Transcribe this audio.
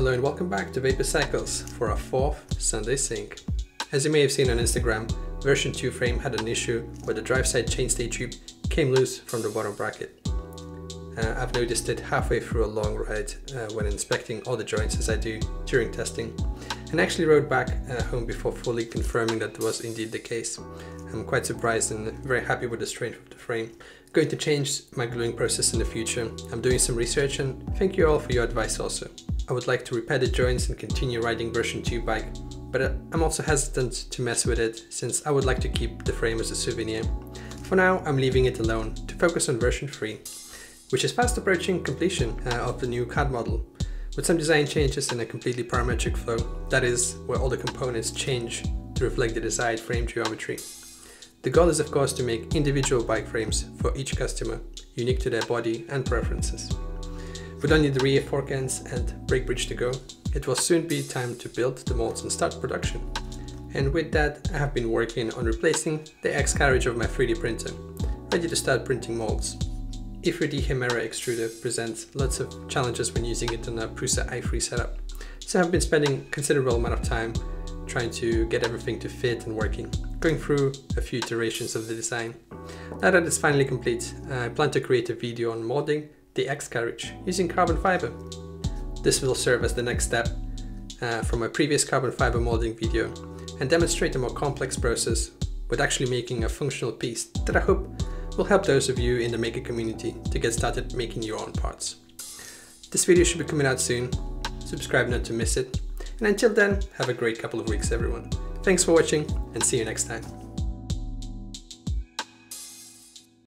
Hello and welcome back to Vapor Cycles for our 4th Sunday sync. As you may have seen on Instagram, version 2 frame had an issue where the drive side chainstay tube came loose from the bottom bracket. I've noticed it halfway through a long ride when inspecting all the joints as I do during testing, and actually rode back home before fully confirming that was indeed the case. I'm quite surprised and very happy with the strength of the frame. Going to change my gluing process in the future. I'm doing some research and thank you all for your advice also. I would like to repair the joints and continue riding version 2 bike, but I'm also hesitant to mess with it since I would like to keep the frame as a souvenir. For now, I'm leaving it alone to focus on version 3, which is fast approaching completion of the new CAD model, with some design changes and a completely parametric flow, that is, where all the components change to reflect the desired frame geometry. The goal is of course to make individual bike frames for each customer, unique to their body and preferences. With only the rear fork ends and brake bridge to go, it will soon be time to build the molds and start production. And with that, I have been working on replacing the x-carriage of my 3D printer, ready to start printing molds. E3D Hemera extruder presents lots of challenges when using it on a Prusa i3 setup, so I've been spending a considerable amount of time trying to get everything to fit and working, going through a few iterations of the design. Now that it's finally complete, I plan to create a video on molding the x-carriage using carbon fiber. This will serve as the next step from my previous carbon fiber molding video and demonstrate a more complex process with actually making a functional piece that I hope will help those of you in the maker community to get started making your own parts. This video should be coming out soon, subscribe not to miss it, and until then, have a great couple of weeks everyone. Thanks for watching and see you next time.